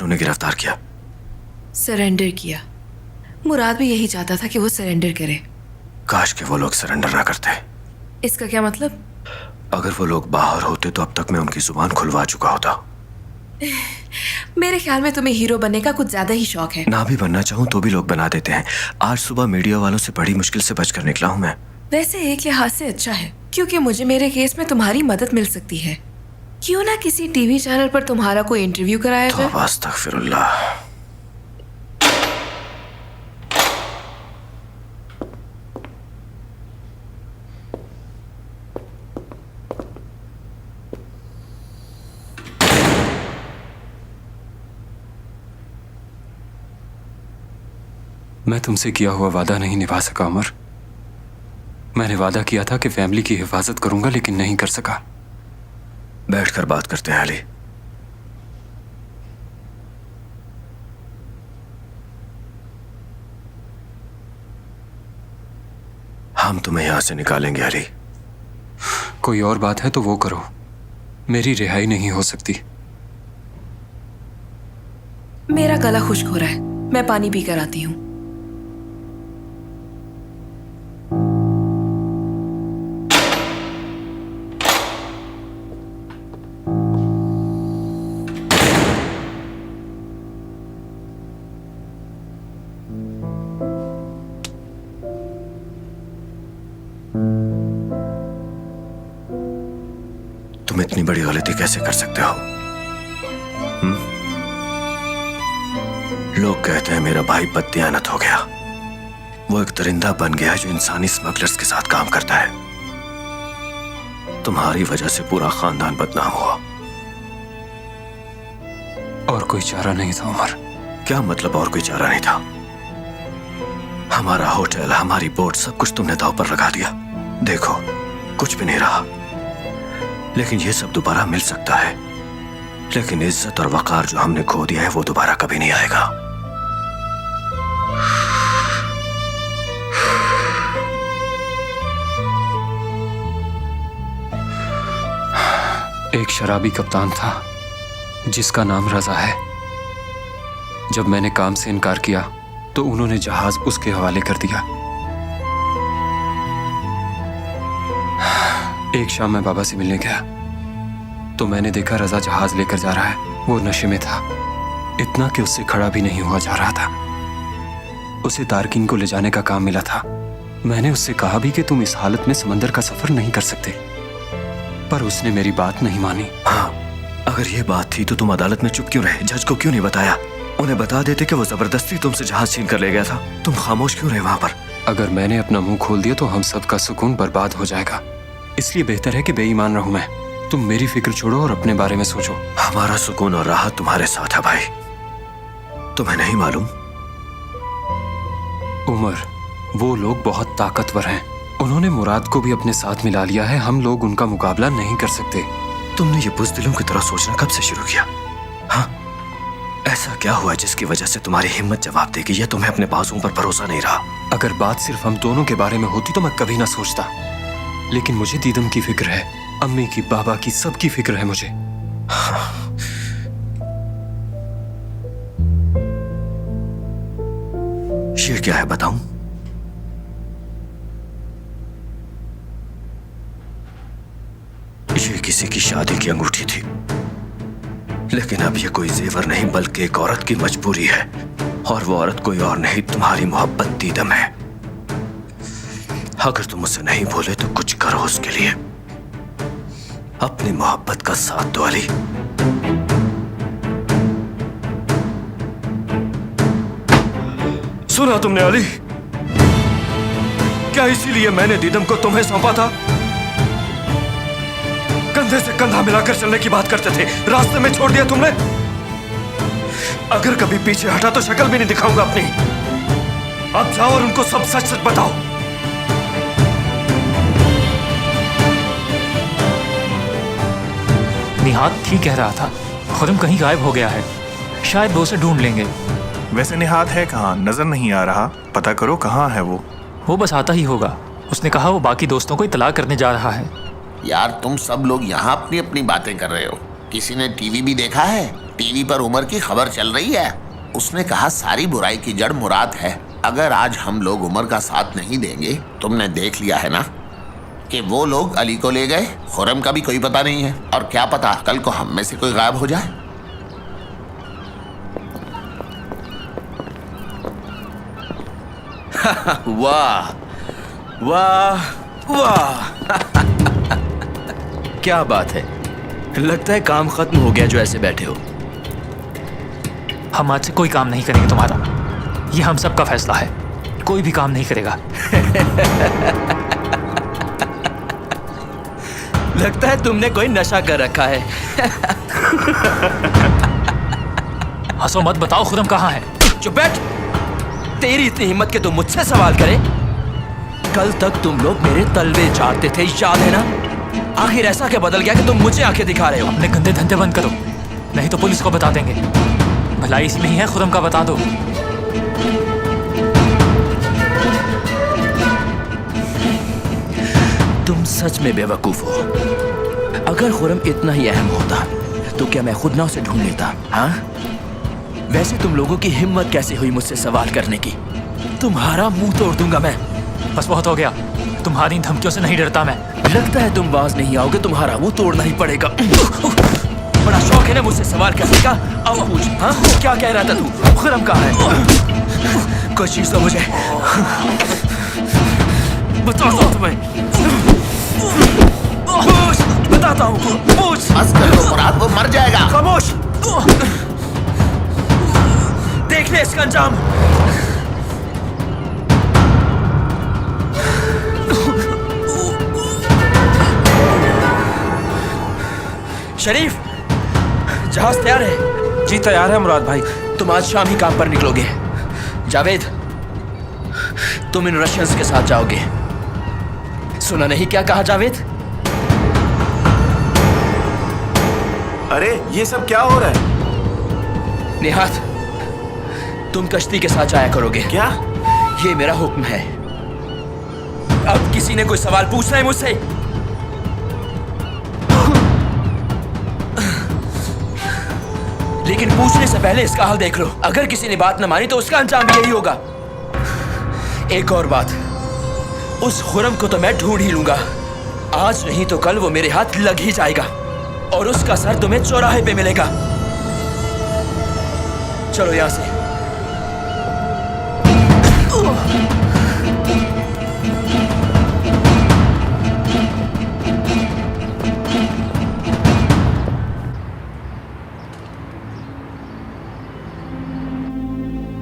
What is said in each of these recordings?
Police ने उन्हें गिरफ्तार किया? सरेंडर किया। मुराद भी यही चाहता था कि वो सरेंडर करे। काश कि वो लोग सरेंडर ना करते। इसका क्या मतलब? अगर वो लोग बाहर होते तो अब तक मैं उनकी जुबान खुलवा चुका होता। मेरे ख्याल में तुम्हें हीरो बनने का कुछ ज्यादा ही शौक है। ना भी बनना चाहूँ तो भी लोग बना देते हैं। आज सुबह मीडिया वालों से बड़ी मुश्किल से बचकर निकला हूँ मैं। वैसे एक लिहाज से अच्छा है, क्योंकि मुझे मेरे केस में तुम्हारी मदद मिल सकती है। क्यों ना किसी टीवी चैनल पर तुम्हारा कोई इंटरव्यू कराया जाए? तो अस्तगफिरुल्लाह। मैं तुमसे किया हुआ वादा नहीं निभा सका उमर। मैंने वादा किया था कि फैमिली की हिफाजत करूंगा, लेकिन नहीं कर सका। बैठकर बात करते हैं अली। हम तुम्हें यहां से निकालेंगे अली। कोई और बात है तो वो करो, मेरी रिहाई नहीं हो सकती। मेरा गला खुश्क हो रहा है, मैं पानी पी कर आती हूँ। तुम इतनी बड़ी गलती कैसे कर सकते हो? लोग कहते हैं मेरा भाई बददियानत हो गया। वो एक दरिंदा बन गया जो इंसानी स्मगलर्स के साथ काम करता है। तुम्हारी वजह से पूरा खानदान बदनाम हुआ। और कोई चारा नहीं था उमर। क्या मतलब और कोई चारा नहीं था? हमारा होटल, हमारी बोट, सब कुछ तुमने दांव पर लगा दिया। देखो कुछ भी नहीं रहा। लेकिन ये सब दोबारा मिल सकता है, लेकिन इज्जत और वकार जो हमने खो दिया है वो दोबारा कभी नहीं आएगा। एक शराबी कप्तान था जिसका नाम रजा है। जब मैंने काम से इनकार किया तो उन्होंने जहाज उसके हवाले कर दिया। एक शाम मैं बाबा से मिलने गया तो मैंने देखा रजा जहाज लेकर जा रहा है। वो नशे में था, इतना कि उससे खड़ा भी नहीं हुआ जा रहा था। उसे तारकिन को ले जाने का काम मिला था। मैंने उससे कहा भी कि तुम इस हालत में समंदर का सफर नहीं कर सकते, पर उसने मेरी बात नहीं मानी। हाँ, अगर ये बात थी तो तुम अदालत में चुप क्यों रहे? जज को क्यों नहीं बताया? उन्हें बता देते कि वो जबरदस्ती तुमसे जहाज छीन कर ले गया था। तुम खामोश क्यों रहे वहां पर? अगर मैंने अपना मुंह खोल दिया तो हम सबका सुकून बर्बाद हो जाएगा। इसलिए बेहतर है कि बेईमान रहूं मैं। तुम मेरी फिक्र छोड़ो और अपने बारे में सोचो। हमारा सुकून और राहत तुम्हारे साथ है भाई। तुम्हें नहीं मालूम? उमर, वो लोग बहुत ताकतवर हैं। उन्होंने मुराद को भी अपने साथ मिला लिया है। हम लोग उनका मुकाबला नहीं कर सकते। तुमने ये बुज़दिलों की तरह सोचना कब से शुरू किया? हाँ, ऐसा क्या हुआ जिसकी वजह से तुम्हारी हिम्मत जवाब देगी या तुम्हें अपने बाजुओं पर भरोसा नहीं रहा? अगर बात सिर्फ हम दोनों के बारे में होती तो मैं कभी ना सोचता, लेकिन मुझे दीदम की फिक्र है, अम्मी की, बाबा की, सबकी फिक्र है मुझे। ये क्या है बताऊं? ये किसी की शादी की अंगूठी थी, लेकिन अब ये कोई जेवर नहीं बल्कि एक औरत की मजबूरी है। और वो औरत कोई और नहीं, तुम्हारी मोहब्बत दीदम है। अगर तुम उसे नहीं भूले तो कुछ करो उसके लिए। अपनी मोहब्बत का साथ दो अली। सुना तुमने अली? क्या इसीलिए मैंने दीदम को तुम्हें सौंपा था? कंधे से कंधा मिलाकर चलने की बात करते थे, रास्ते में छोड़ दिया तुमने। अगर कभी पीछे हटा तो शक्ल भी नहीं दिखाऊंगा अपनी। अब जाओ और उनको सब सच सच बताओ। निहाद ठीक कह रहा था, खुर्रम कहीं गायब हो गया है। शायद वो उसे ढूंढ लेंगे। वैसे निहाद है कहाँ? नजर नहीं आ रहा। पता करो कहाँ है वो। वो बस आता ही होगा। उसने कहा वो बाकी दोस्तों को इत्तला करने जा रहा है। यार तुम सब लोग यहाँ अपनी अपनी बातें कर रहे हो। किसी ने टीवी भी देखा है? टीवी पर उमर की खबर चल रही है। उसने कहा सारी बुराई की जड़ मुराद है। अगर आज हम लोग उमर का साथ नहीं देंगे, तुमने देख लिया है ना कि वो लोग अली को ले गए। खुरम का भी कोई पता नहीं है, और क्या पता कल को हम में से कोई गायब हो जाए। वाह वाह वाह क्या बात है। लगता है काम खत्म हो गया जो ऐसे बैठे हो। हम आज से कोई काम नहीं करेंगे तुम्हारा। ये हम सबका फैसला है। कोई भी काम नहीं करेगा। लगता है तुमने कोई नशा कर रखा है। हंसो मत, बताओ खुरम कहाँ है? चुप बैठ। तेरी इतनी हिम्मत कि तुम मुझसे सवाल करे? कल तक तुम लोग मेरे तलवे चाटते थे, याद है ना? आखिर ऐसा क्या बदल गया कि तुम मुझे आंखें दिखा रहे हो? अपने गंदे धंधे बंद करो, नहीं तो पुलिस को बता देंगे। भलाई इसमें ही है, खुरम का बता दो। तुम सच में बेवकूफ हो। अगर खुरम इतना ही अहम होता तो क्या मैं खुद ना उसे ढूंढ लेता? हाँ, वैसे तुम लोगों की हिम्मत कैसे हुई मुझसे सवाल करने की? तुम्हारा मुंह तोड़ दूंगा मैं। बस बहुत हो गया, तुम्हारी धमकियों से नहीं डरता मैं। लगता है तुम बाज नहीं आओगे, तुम्हारा मुंह तोड़ना ही पड़ेगा। बड़ा शौक है ना मुझसे सवाल करने का? अब पूछ, हाँ क्या कह रहा था तू? खुरम कहाँ है? कुछ चीज तो मुझे बताता हूँ तुम्हें। पूछ, बताता हूँ, पूछ। बस कर लो मुराद, वो मर जाएगा। खामोश। देख ले इसका अंजाम। शरीफ, जहाज तैयार है? जी तैयार है मुराद भाई। तुम आज शाम ही काम पर निकलोगे। जावेद, तुम इन रशियंस के साथ जाओगे। सुना नहीं क्या कहा जावेद? अरे ये सब क्या हो रहा है? निहात, तुम कश्ती के साथ जाया करोगे। क्या? ये मेरा हुक्म है। अब किसी ने कोई सवाल पूछना है मुझसे? लेकिन पूछने से पहले इसका हाल देख लो। अगर किसी ने बात न मानी तो उसका अंजाम भी यही होगा। एक और बात, उस खुरम को तो मैं ढूंढ ही लूंगा। आज नहीं तो कल वो मेरे हाथ लग ही जाएगा, और उसका सर तुम्हें चौराहे पे मिलेगा। चलो यहां से।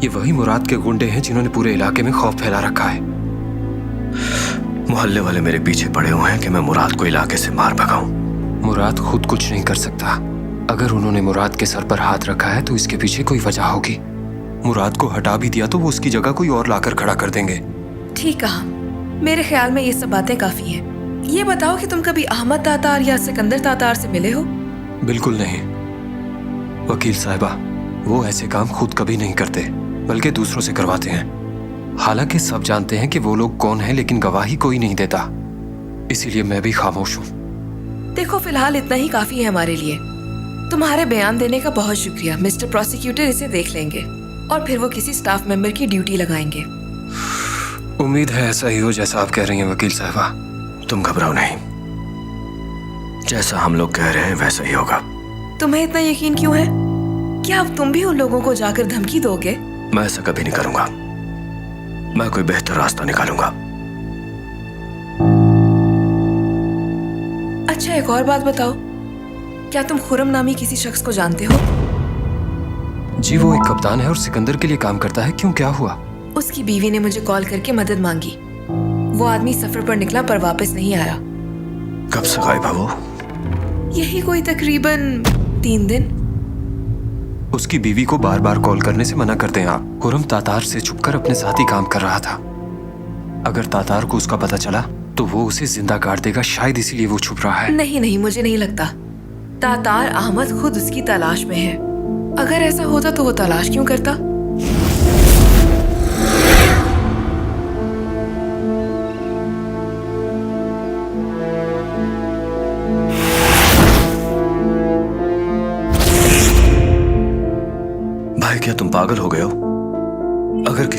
ये वही मुराद के गुंडे हैं जिन्होंने पूरे इलाके में खौफ फैला रखा है। मोहल्ले वाले मेरे पीछे पड़े हुए हैं कि मैं मुराद को इलाके से मार भगाऊं। मुराद खुद कुछ नहीं कर सकता। अगर उन्होंने मुराद के सर पर हाथ रखा है तो इसके पीछे कोई वजह होगी। मुराद को हटा भी दिया तो वो उसकी जगह कोई और लाकर खड़ा कर देंगे। ठीक कहा। मेरे ख्याल में ये सब बातें काफी हैं। ये बताओ कि तुम कभी अहमद तातार या सिकंदर तातार से मिले हो? बिल्कुल नहीं वकील साहिबा, वो ऐसे काम खुद कभी नहीं करते, बल्कि दूसरों से करवाते हैं। हालांकि सब जानते हैं कि वो लोग कौन हैं, लेकिन गवाही कोई नहीं देता, इसीलिए मैं भी खामोश हूँ। देखो, फिलहाल इतना ही काफी है हमारे लिए। तुम्हारे बयान देने का बहुत शुक्रिया। मिस्टर प्रोसिक्यूटर इसे देख लेंगे और फिर वो किसी स्टाफ मेंबर की ड्यूटी लगाएंगे। उम्मीद है ऐसा ही हो जैसा आप कह रही हैं वकील साहिबा। तुम घबराओ नहीं, जैसा हम लोग कह रहे हैं वैसा ही होगा। तुम्हें इतना यकीन क्यों है? क्या अब तुम भी उन लोगों को जाकर धमकी दोगे? मैं ऐसा कभी नहीं करूंगा। मैं कोई बेहतर रास्ता निकालूंगा। अच्छा, एक और बात बताओ, क्या तुम खुरम नामी किसी शख्स को जानते हो? जी, वो एक कप्तान है और सिकंदर के लिए काम करता है। क्यों, क्या हुआ? उसकी बीवी ने मुझे कॉल करके मदद मांगी। वो आदमी सफर पर निकला पर वापस नहीं आया। कब से गायब है वो? यही कोई तकरीबन 3 दिन। उसकी बीवी को बार बार कॉल करने से मना करते हैं आप। खुरम तातार से छुपकर अपने साथ ही काम कर रहा था। अगर तातार को उसका पता चला तो वो उसे जिंदा काट देगा। शायद इसीलिए वो छुप रहा है। नहीं, मुझे नहीं लगता। तातार अहमद खुद उसकी तलाश में है। अगर ऐसा होता तो वो तलाश क्यों करता? है क्या तुम पागल हो गए हो? अगर कि